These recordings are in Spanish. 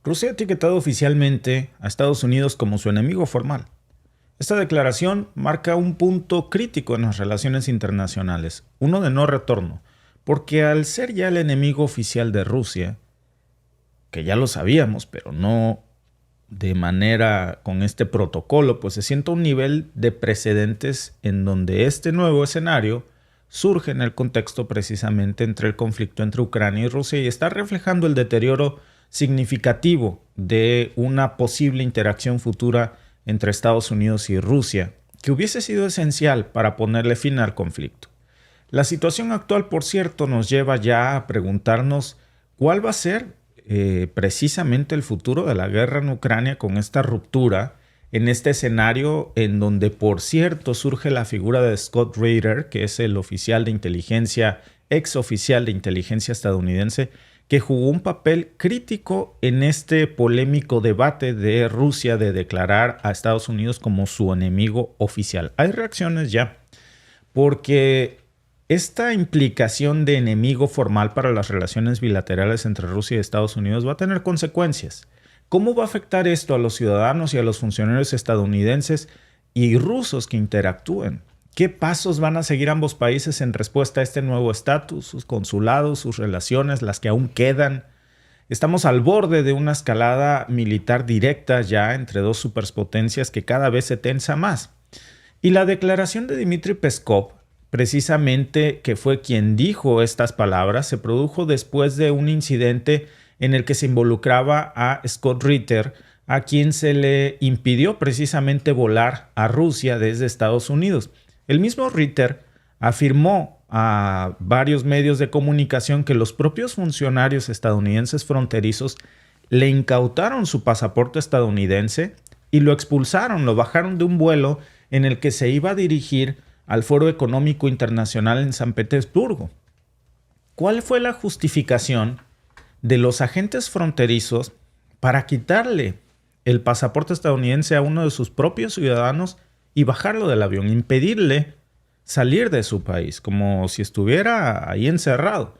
Rusia ha etiquetado oficialmente a Estados Unidos como su enemigo formal. Esta declaración marca un punto crítico en las relaciones internacionales, uno de no retorno, porque al ser ya el enemigo oficial de Rusia, que ya lo sabíamos, pero no de manera con este protocolo, pues se siente un nivel de precedentes en donde este nuevo escenario surge en el contexto precisamente entre el conflicto entre Ucrania y Rusia y está reflejando el deterioro significativo de una posible interacción futura entre Estados Unidos y Rusia, que hubiese sido esencial para ponerle fin al conflicto. La situación actual, por cierto, nos lleva ya a preguntarnos cuál va a ser precisamente el futuro de la guerra en Ucrania con esta ruptura en este escenario en donde, por cierto, surge la figura de Scott Ritter, que es el oficial de inteligencia, ex oficial de inteligencia estadounidense, que jugó un papel crítico en este polémico debate de Rusia de declarar a Estados Unidos como su enemigo oficial. Hay reacciones ya, porque esta implicación de enemigo formal para las relaciones bilaterales entre Rusia y Estados Unidos va a tener consecuencias. ¿Cómo va a afectar esto a los ciudadanos y a los funcionarios estadounidenses y rusos que interactúen? ¿Qué pasos van a seguir ambos países en respuesta a este nuevo estatus, sus consulados, sus relaciones, las que aún quedan? Estamos al borde de una escalada militar directa ya entre dos superpotencias que cada vez se tensa más. Y la declaración de Dmitry Peskov, precisamente que fue quien dijo estas palabras, se produjo después de un incidente en el que se involucraba a Scott Ritter, a quien se le impidió precisamente volar a Rusia desde Estados Unidos. El mismo Ritter afirmó a varios medios de comunicación que los propios funcionarios estadounidenses fronterizos le incautaron su pasaporte estadounidense y lo expulsaron, lo bajaron de un vuelo en el que se iba a dirigir al Foro Económico Internacional en San Petersburgo. ¿Cuál fue la justificación de los agentes fronterizos para quitarle el pasaporte estadounidense a uno de sus propios ciudadanos y bajarlo del avión, impedirle salir de su país, como si estuviera ahí encerrado?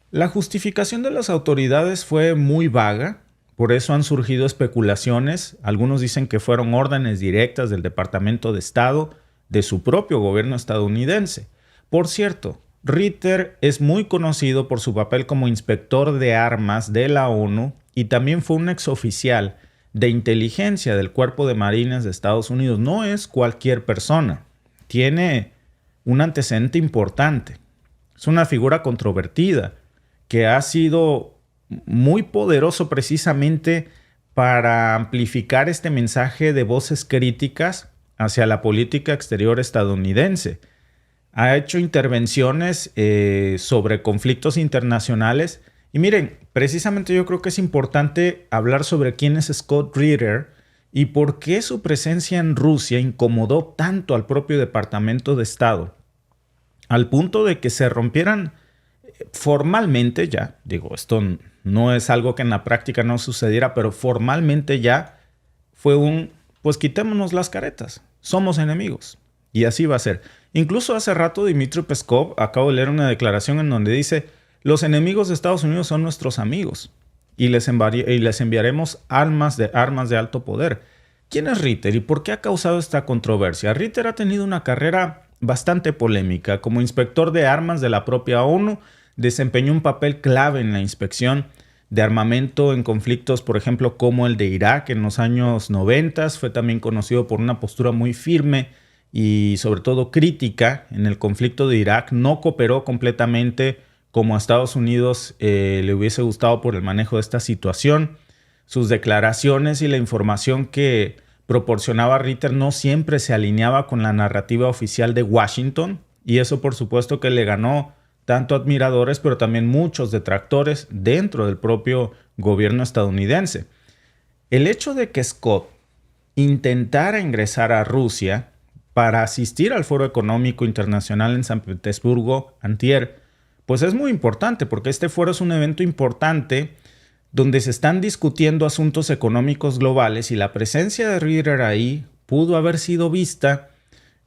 La justificación de las autoridades fue muy vaga, por eso han surgido especulaciones. Algunos dicen que fueron órdenes directas del Departamento de Estado de su propio gobierno estadounidense. Por cierto, Ritter es muy conocido por su papel como inspector de armas de la ONU y también fue un exoficial de inteligencia del Cuerpo de Marines de Estados Unidos. No es cualquier persona. Tiene un antecedente importante. Es una figura controvertida que ha sido muy poderoso precisamente para amplificar este mensaje de voces críticas hacia la política exterior estadounidense. Ha hecho intervenciones sobre conflictos internacionales. Y miren, precisamente yo creo que es importante hablar sobre quién es Scott Ritter y por qué su presencia en Rusia incomodó tanto al propio Departamento de Estado, al punto de que se rompieran formalmente ya, digo, esto no es algo que en la práctica no sucediera, pero formalmente ya fue pues quitémonos las caretas, somos enemigos. Y así va a ser. Incluso hace rato Dmitry Peskov, acabo de leer una declaración en donde dice: los enemigos de Estados Unidos son nuestros amigos y les enviaremos armas de alto poder. ¿Quién es Ritter y por qué ha causado esta controversia? Ritter ha tenido una carrera bastante polémica. Como inspector de armas de la propia ONU, desempeñó un papel clave en la inspección de armamento en conflictos, por ejemplo, como el de Irak en los años 90. Fue también conocido por una postura muy firme y sobre todo crítica en el conflicto de Irak. No cooperó completamente como a Estados Unidos le hubiese gustado por el manejo de esta situación. Sus declaraciones y la información que proporcionaba Ritter no siempre se alineaba con la narrativa oficial de Washington, y eso por supuesto que le ganó tanto admiradores pero también muchos detractores dentro del propio gobierno estadounidense. El hecho de que Scott intentara ingresar a Rusia para asistir al Foro Económico Internacional en San Petersburgo antier, pues es muy importante, porque este foro es un evento importante donde se están discutiendo asuntos económicos globales y la presencia de Ritter ahí pudo haber sido vista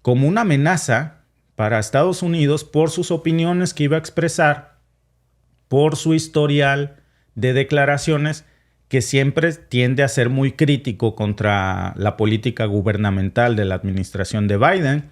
como una amenaza para Estados Unidos por sus opiniones que iba a expresar, por su historial de declaraciones que siempre tiende a ser muy crítico contra la política gubernamental de la administración de Biden,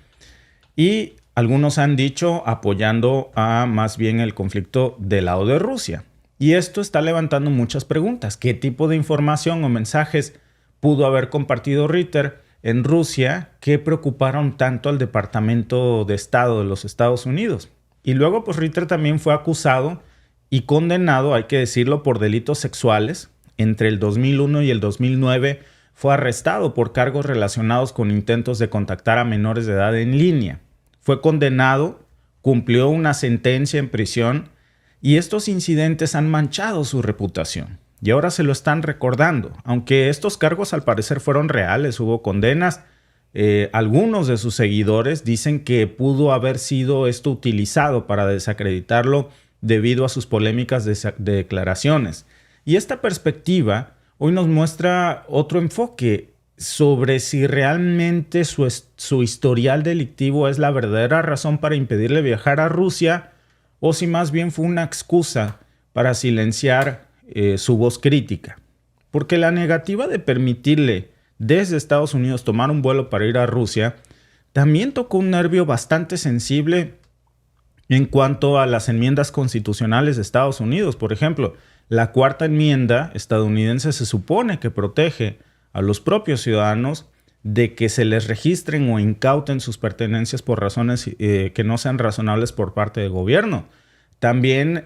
y algunos han dicho apoyando a más bien el conflicto del lado de Rusia. Y esto está levantando muchas preguntas. ¿Qué tipo de información o mensajes pudo haber compartido Ritter en Rusia que preocuparon tanto al Departamento de Estado de los Estados Unidos? Y luego, pues Ritter también fue acusado y condenado, hay que decirlo, por delitos sexuales. Entre el 2001 y el 2009 fue arrestado por cargos relacionados con intentos de contactar a menores de edad en línea. Fue condenado, cumplió una sentencia en prisión y estos incidentes han manchado su reputación. Y ahora se lo están recordando. Aunque estos cargos al parecer fueron reales, hubo condenas, algunos de sus seguidores dicen que pudo haber sido esto utilizado para desacreditarlo debido a sus polémicas declaraciones. Y esta perspectiva hoy nos muestra otro enfoque sobre si realmente su historial delictivo es la verdadera razón para impedirle viajar a Rusia o si más bien fue una excusa para silenciar su voz crítica. Porque la negativa de permitirle desde Estados Unidos tomar un vuelo para ir a Rusia también tocó un nervio bastante sensible en cuanto a las enmiendas constitucionales de Estados Unidos. Por ejemplo, la cuarta enmienda estadounidense se supone que protege a los propios ciudadanos de que se les registren o incauten sus pertenencias por razones que no sean razonables por parte del gobierno. También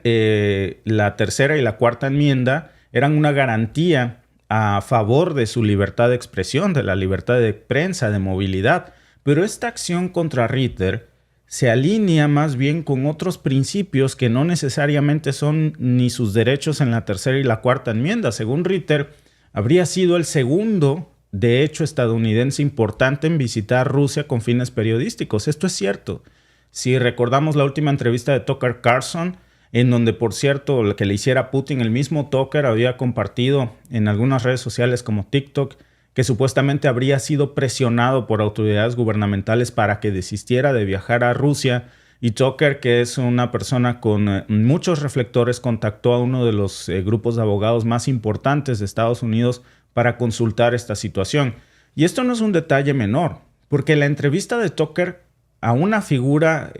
la tercera y la cuarta enmienda eran una garantía a favor de su libertad de expresión, de la libertad de prensa, de movilidad. Pero esta acción contra Ritter se alinea más bien con otros principios que no necesariamente son ni sus derechos en la tercera y la cuarta enmienda. Según Ritter, habría sido el segundo, de hecho, estadounidense importante en visitar Rusia con fines periodísticos. Esto es cierto. Si recordamos la última entrevista de Tucker Carlson, en donde, por cierto, lo que le hiciera Putin, el mismo Tucker había compartido en algunas redes sociales como TikTok que supuestamente habría sido presionado por autoridades gubernamentales para que desistiera de viajar a Rusia. Y Tucker, que es una persona con muchos reflectores, contactó a uno de los grupos de abogados más importantes de Estados Unidos para consultar esta situación. Y esto no es un detalle menor, porque la entrevista de Tucker a una figura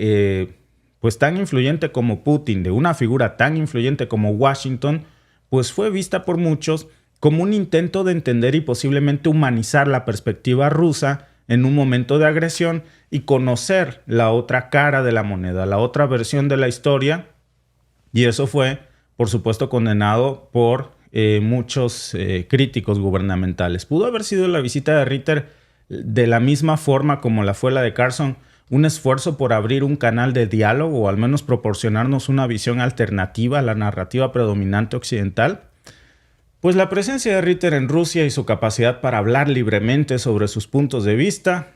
pues tan influyente como Putin, de una figura tan influyente como Washington, pues fue vista por muchos como un intento de entender y posiblemente humanizar la perspectiva rusa en un momento de agresión y conocer la otra cara de la moneda, la otra versión de la historia. Y eso fue, por supuesto, condenado por muchos críticos gubernamentales. Pudo haber sido la visita de Ritter de la misma forma como la fue la de Carlson, un esfuerzo por abrir un canal de diálogo o al menos proporcionarnos una visión alternativa a la narrativa predominante occidental. Pues la presencia de Ritter en Rusia y su capacidad para hablar libremente sobre sus puntos de vista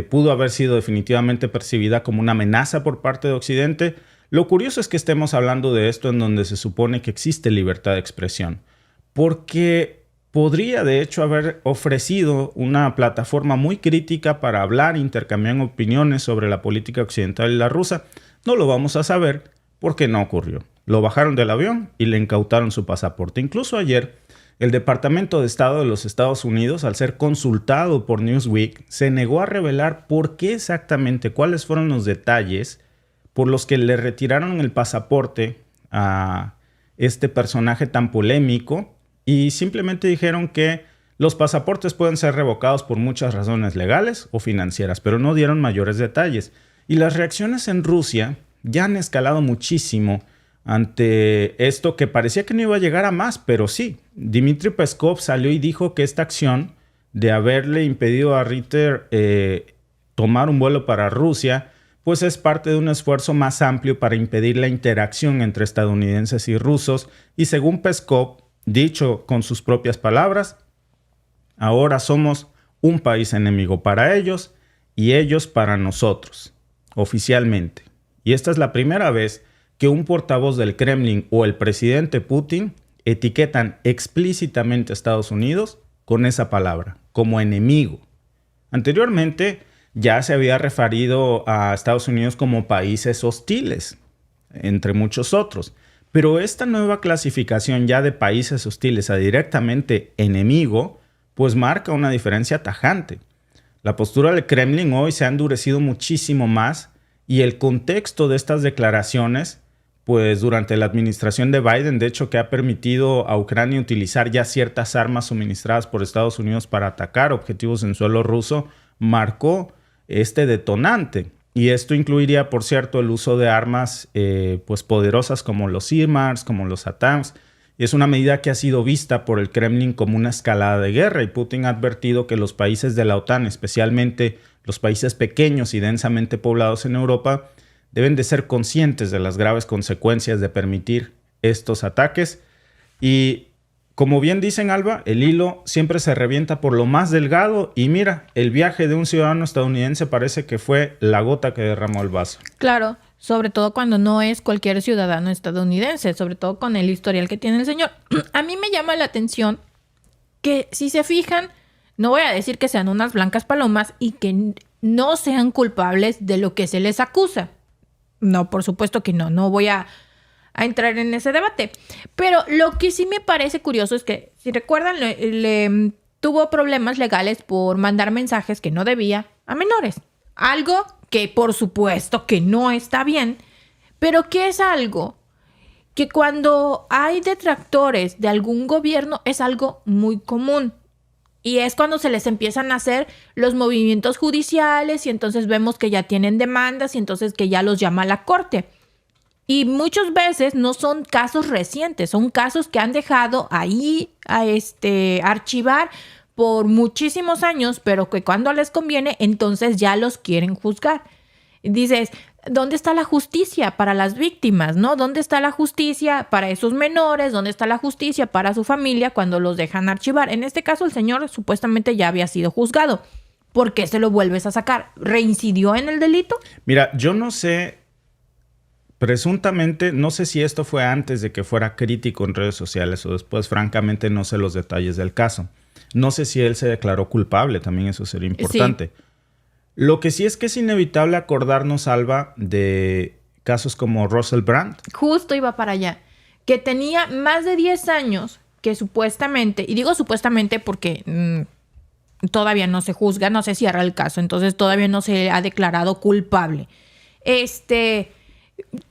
pudo haber sido definitivamente percibida como una amenaza por parte de Occidente. Lo curioso es que estemos hablando de esto en donde se supone que existe libertad de expresión, porque podría de hecho haber ofrecido una plataforma muy crítica para hablar e intercambiar opiniones sobre la política occidental y la rusa. No lo vamos a saber porque no ocurrió. Lo bajaron del avión y le incautaron su pasaporte. Incluso ayer, el Departamento de Estado de los Estados Unidos, al ser consultado por Newsweek, se negó a revelar por qué exactamente, cuáles fueron los detalles por los que le retiraron el pasaporte a este personaje tan polémico, y simplemente dijeron que los pasaportes pueden ser revocados por muchas razones legales o financieras, pero no dieron mayores detalles. Y las reacciones en Rusia ya han escalado muchísimo ante esto, que parecía que no iba a llegar a más, pero sí. Dmitry Peskov salió y dijo que esta acción de haberle impedido a Ritter tomar un vuelo para Rusia, pues es parte de un esfuerzo más amplio para impedir la interacción entre estadounidenses y rusos. Y según Peskov, dicho con sus propias palabras, ahora somos un país enemigo para ellos y ellos para nosotros, oficialmente. Y esta es la primera vez que un portavoz del Kremlin o el presidente Putin etiquetan explícitamente a Estados Unidos con esa palabra, como enemigo. Anteriormente ya se había referido a Estados Unidos como países hostiles, entre muchos otros. Pero esta nueva clasificación ya de países hostiles a directamente enemigo, pues marca una diferencia tajante. La postura del Kremlin hoy se ha endurecido muchísimo más y el contexto de estas declaraciones, pues durante la administración de Biden, de hecho, que ha permitido a Ucrania utilizar ya ciertas armas suministradas por Estados Unidos para atacar objetivos en suelo ruso, marcó este detonante. Y esto incluiría, por cierto, el uso de armas pues poderosas como los HIMARS, como los ATACMS. Y es una medida que ha sido vista por el Kremlin como una escalada de guerra. Y Putin ha advertido que los países de la OTAN, especialmente los países pequeños y densamente poblados en Europa, deben de ser conscientes de las graves consecuencias de permitir estos ataques. Y como bien dicen, Alba, el hilo siempre se revienta por lo más delgado y mira, el viaje de un ciudadano estadounidense parece que fue la gota que derramó el vaso. Claro, sobre todo cuando no es cualquier ciudadano estadounidense, sobre todo con el historial que tiene el señor. A mí me llama la atención que si se fijan, no voy a decir que sean unas blancas palomas y que no sean culpables de lo que se les acusa. No, por supuesto que no voy a entrar en ese debate. Pero lo que sí me parece curioso es que, si recuerdan, le tuvo problemas legales por mandar mensajes que no debía a menores. Algo que por supuesto que no está bien, pero que es algo que cuando hay detractores de algún gobierno es algo muy común. Y es cuando se les empiezan a hacer los movimientos judiciales y entonces vemos que ya tienen demandas y entonces que ya los llama la corte. Y muchas veces no son casos recientes, son casos que han dejado ahí a archivar por muchísimos años, pero que cuando les conviene, entonces ya los quieren juzgar. Dices, ¿dónde está la justicia para las víctimas, no? ¿Dónde está la justicia para esos menores? ¿Dónde está la justicia para su familia cuando los dejan archivar? En este caso, el señor supuestamente ya había sido juzgado. ¿Por qué se lo vuelves a sacar? ¿Reincidió en el delito? Mira, yo no sé. Presuntamente, no sé si esto fue antes de que fuera crítico en redes sociales o después, francamente no sé los detalles del caso. No sé si él se declaró culpable, también eso sería importante. Sí. Lo que sí es que es inevitable acordarnos, Alba, de casos como Russell Brand. Justo iba para allá, que tenía más de 10 años que supuestamente, y digo supuestamente porque todavía no se juzga, no se cierra el caso, entonces todavía no se ha declarado culpable.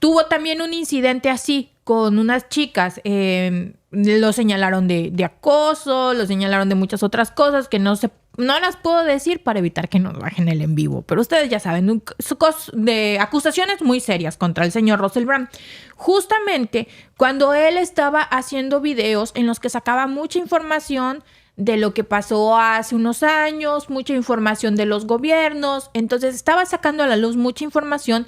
Tuvo también un incidente así con unas chicas. Lo señalaron de acoso, lo señalaron de muchas otras cosas que no las puedo decir para evitar que nos bajen el en vivo. Pero ustedes ya saben, de acusaciones muy serias contra el señor Russell Brand. Justamente cuando él estaba haciendo videos en los que sacaba mucha información de lo que pasó hace unos años, mucha información de los gobiernos. Entonces estaba sacando a la luz mucha información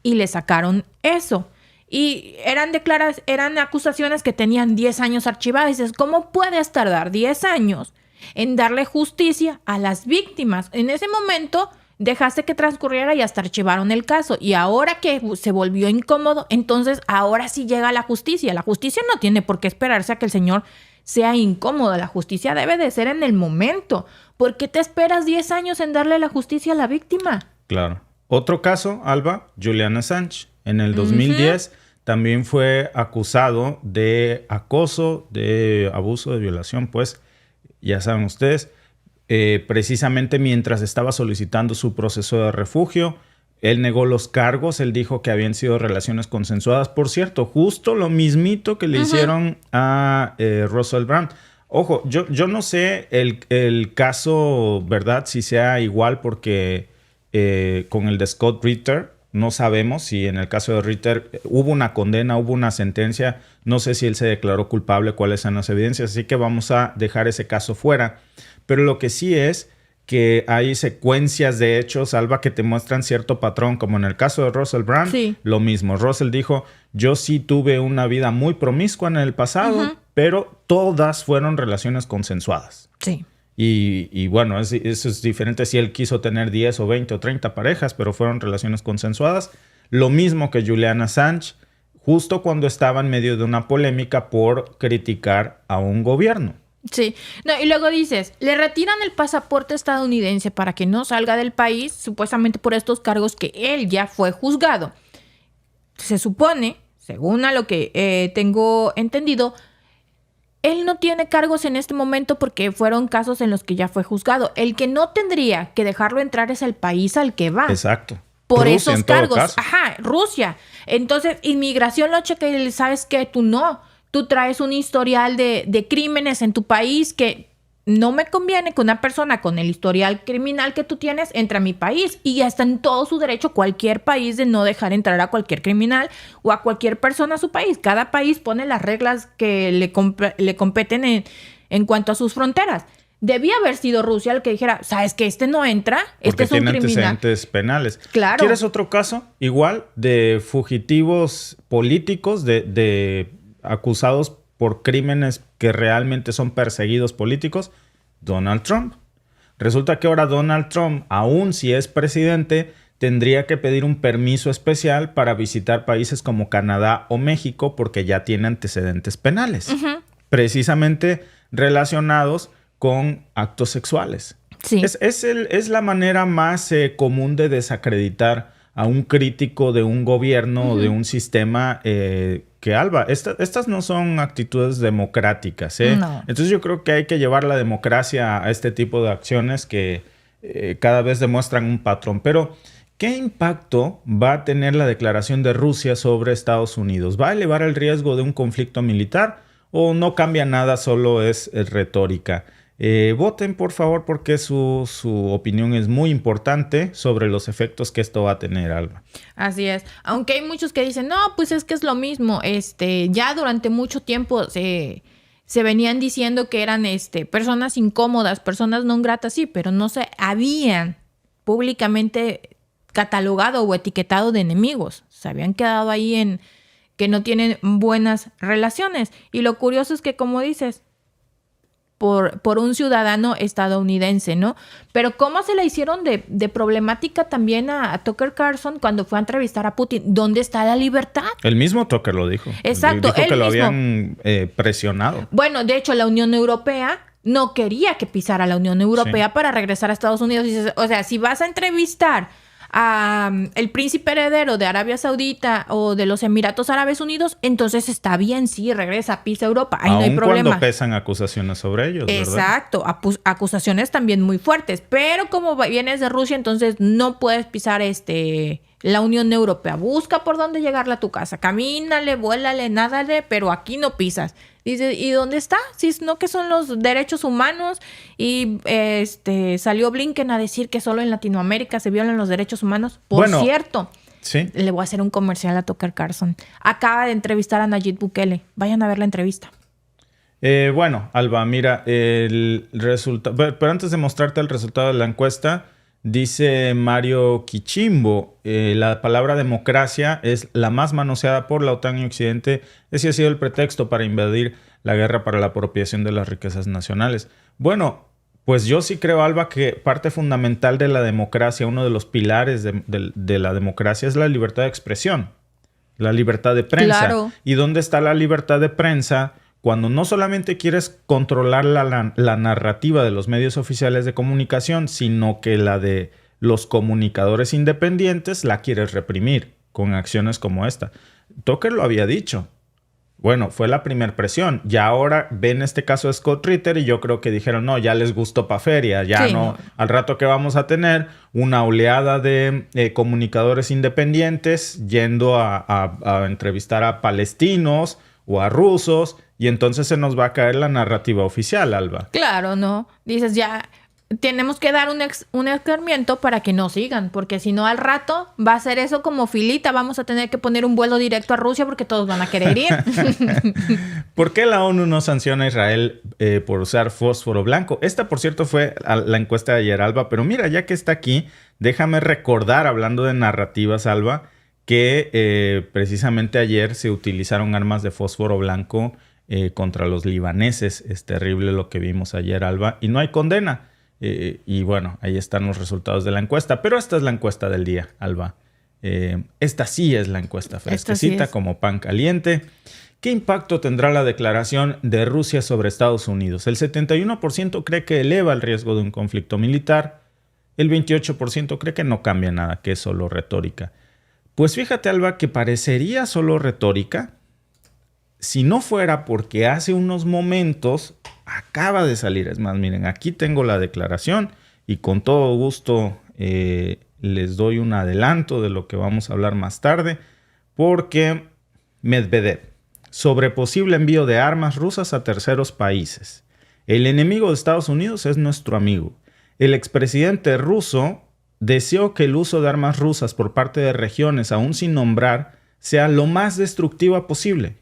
y le sacaron eso. Y eran acusaciones que tenían 10 años archivadas. Y dices, ¿cómo puedes tardar 10 años en darle justicia a las víctimas? En ese momento dejaste que transcurriera y hasta archivaron el caso. Y ahora que se volvió incómodo, entonces ahora sí llega la justicia. La justicia no tiene por qué esperarse a que el señor sea incómodo. La justicia debe de ser en el momento. ¿Por qué te esperas 10 años en darle la justicia a la víctima? Claro. Otro caso, Alba, Julian Assange. En el 2010 también fue acusado de acoso, de abuso, de violación, pues ya saben ustedes, precisamente mientras estaba solicitando su proceso de refugio. Él negó los cargos, él dijo que habían sido relaciones consensuadas. Por cierto, justo lo mismito que le hicieron a Russell Brand. Ojo, yo no sé el caso, ¿verdad? Si sea igual porque con el de Scott Ritter, no sabemos si en el caso de Ritter hubo una condena, hubo una sentencia. No sé si él se declaró culpable, cuáles son las evidencias. Así que vamos a dejar ese caso fuera. Pero lo que sí es que hay secuencias de hechos, Alba, que te muestran cierto patrón, como en el caso de Russell Brand. Sí. Lo mismo. Russell dijo, yo sí tuve una vida muy promiscua en el pasado, pero todas fueron relaciones consensuadas. Sí. Y bueno, eso es diferente si él quiso tener 10 o 20 o 30 parejas, pero fueron relaciones consensuadas. Lo mismo que Julian Assange, justo cuando estaba en medio de una polémica por criticar a un gobierno. Sí. No, y luego dices, le retiran el pasaporte estadounidense para que no salga del país, supuestamente por estos cargos que él ya fue juzgado. Se supone, según a lo que tengo entendido, él no tiene cargos en este momento porque fueron casos en los que ya fue juzgado. El que no tendría que dejarlo entrar es el país al que va. Exacto. Por Rusia, esos en todo cargos. caso. Ajá, Rusia. Entonces, inmigración lo checa y sabes que tú no. Tú traes un historial de crímenes en tu país que no me conviene que una persona con el historial criminal que tú tienes entre a mi país. Y ya está en todo su derecho cualquier país de no dejar entrar a cualquier criminal o a cualquier persona a su país. Cada país pone las reglas que le competen en cuanto a sus fronteras. Debía haber sido Rusia el que dijera, ¿sabes que este no entra? Este Porque es un tiene criminal. antecedentes penales. Claro. ¿Quieres otro caso? Igual, de fugitivos políticos, de acusados por crímenes que realmente son perseguidos políticos. Donald Trump. Resulta que ahora Donald Trump, aun si es presidente, tendría que pedir un permiso especial para visitar países como Canadá o México porque ya tiene antecedentes penales. Precisamente relacionados con actos sexuales. Sí. Es la manera más común de desacreditar a un crítico de un gobierno o de un sistema que, Alba, estas no son actitudes democráticas. No. Entonces yo creo que hay que llevar la democracia a este tipo de acciones que cada vez demuestran un patrón. Pero, ¿qué impacto va a tener la declaración de Rusia sobre Estados Unidos? ¿Va a elevar el riesgo de un conflicto militar o no cambia nada, solo es retórica? Voten, por favor, porque su opinión es muy importante sobre los efectos que esto va a tener, Alba. Así es. Aunque hay muchos que dicen, no, pues es que es lo mismo. Ya durante mucho tiempo se venían diciendo que eran personas incómodas, personas no gratas, sí, pero no se habían públicamente catalogado o etiquetado de enemigos. Se habían quedado ahí en que no tienen buenas relaciones. Y lo curioso es que, como dices, por un ciudadano estadounidense, ¿no? Pero cómo se le hicieron de problemática también a Tucker Carlson cuando fue a entrevistar a Putin. ¿Dónde está la libertad? El mismo Tucker lo dijo. Exacto, Dijo que lo mismo habían presionado. Bueno, de hecho, la Unión Europea no quería que pisara la Unión Europea para regresar a Estados Unidos. O sea, si vas a entrevistar a el príncipe heredero de Arabia Saudita o de los Emiratos Árabes Unidos, entonces está bien, sí, regresa, pisa Europa, ahí no hay problema. Cuando pesan acusaciones sobre ellos, ¿verdad? Exacto, acusaciones también muy fuertes, pero como vienes de Rusia, entonces no puedes pisar la Unión Europea. Busca por dónde llegarle a tu casa, camínale, vuélale, nádale, pero aquí no pisas. Dice, ¿y dónde está? Si no, que son los derechos humanos. Y salió Blinken a decir que solo en Latinoamérica se violan los derechos humanos. Por cierto, sí. Le voy a hacer un comercial a Tucker Carlson. Acaba de entrevistar a Nayib Bukele. Vayan a ver la entrevista. Bueno, Alba, mira, el resultado. Pero antes de mostrarte el resultado de la encuesta, dice Mario Quichimbo, la palabra democracia es la más manoseada por la OTAN y Occidente. Ese ha sido el pretexto para invadir la guerra para la apropiación de las riquezas nacionales. Bueno, pues yo sí creo, Alba, que parte fundamental de la democracia, uno de los pilares de la democracia es la libertad de expresión, la libertad de prensa. Claro. ¿Y dónde está la libertad de prensa? Cuando no solamente quieres controlar la narrativa de los medios oficiales de comunicación, sino que la de los comunicadores independientes la quieres reprimir con acciones como esta. Tucker lo había dicho. Bueno, fue la primera presión. Ya ahora ven este caso de Scott Ritter y yo creo que dijeron, no, ya les gustó pa' feria. Ya sí, no. Al rato que vamos a tener una oleada de comunicadores independientes yendo a entrevistar a palestinos o a rusos, y entonces se nos va a caer la narrativa oficial, Alba. Claro, ¿no? Dices, ya tenemos que dar un escarmiento para que no sigan, porque si no al rato va a ser eso como filita, vamos a tener que poner un vuelo directo a Rusia porque todos van a querer ir. ¿Por qué la ONU no sanciona a Israel por usar fósforo blanco? Esta, por cierto, fue la encuesta de ayer, Alba, pero mira, ya que está aquí, déjame recordar, hablando de narrativas, Alba, que precisamente ayer se utilizaron armas de fósforo blanco contra los libaneses. Es terrible lo que vimos ayer, Alba, y no hay condena. Y bueno, ahí están los resultados de la encuesta. Pero esta es la encuesta del día, Alba. Esta sí es la encuesta fresquecita, sí como pan caliente. ¿Qué impacto tendrá la declaración de Rusia sobre Estados Unidos? El 71% cree que eleva el riesgo de un conflicto militar. El 28% cree que no cambia nada, que es solo retórica. Pues fíjate, Alba, que parecería solo retórica si no fuera porque hace unos momentos acaba de salir. Es más, miren, aquí tengo la declaración y con todo gusto les doy un adelanto de lo que vamos a hablar más tarde, porque Medvedev, sobre posible envío de armas rusas a terceros países. El enemigo de Estados Unidos es nuestro amigo. El expresidente ruso deseó que el uso de armas rusas por parte de regiones aún sin nombrar sea lo más destructiva posible.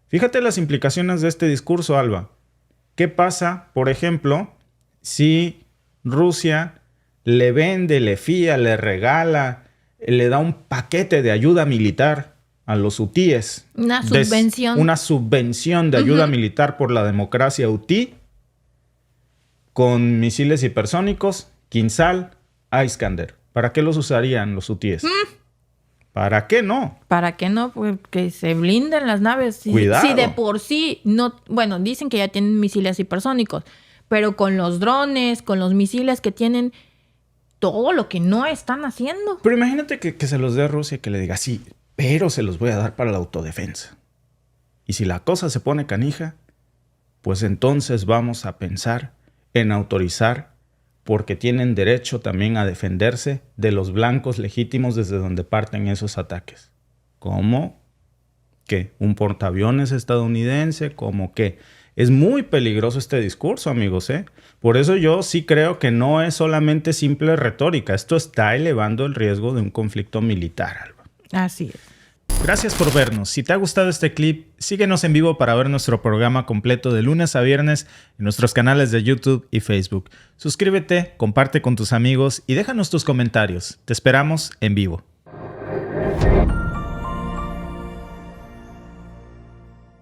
Fíjate las implicaciones de este discurso, Alba. ¿Qué pasa, por ejemplo, si Rusia le vende, le fía, le regala, le da un paquete de ayuda militar a los hutíes? Una subvención. Una subvención de ayuda militar por la democracia hutí con misiles hipersónicos, Kinsal, Iskander. ¿Para qué los usarían los hutíes? ¿Para qué no? ¿Para qué no? Pues que se blinden las naves. Cuidado. Si de por sí no... Bueno, dicen que ya tienen misiles hipersónicos, pero con los drones, con los misiles que tienen, todo lo que no están haciendo. Pero imagínate que se los dé a Rusia y que le diga, sí, pero se los voy a dar para la autodefensa. Y si la cosa se pone canija, pues entonces vamos a pensar en autorizar, porque tienen derecho también a defenderse de los blancos legítimos desde donde parten esos ataques. ¿Cómo? ¿Qué? ¿Un portaaviones estadounidense? ¿Cómo qué? Es muy peligroso este discurso, amigos, ¿eh? Por eso yo sí creo que no es solamente simple retórica. Esto está elevando el riesgo de un conflicto militar, Alba. Así es. Gracias por vernos. Si te ha gustado este clip, síguenos en vivo para ver nuestro programa completo de lunes a viernes en nuestros canales de YouTube y Facebook. Suscríbete, comparte con tus amigos y déjanos tus comentarios. Te esperamos en vivo.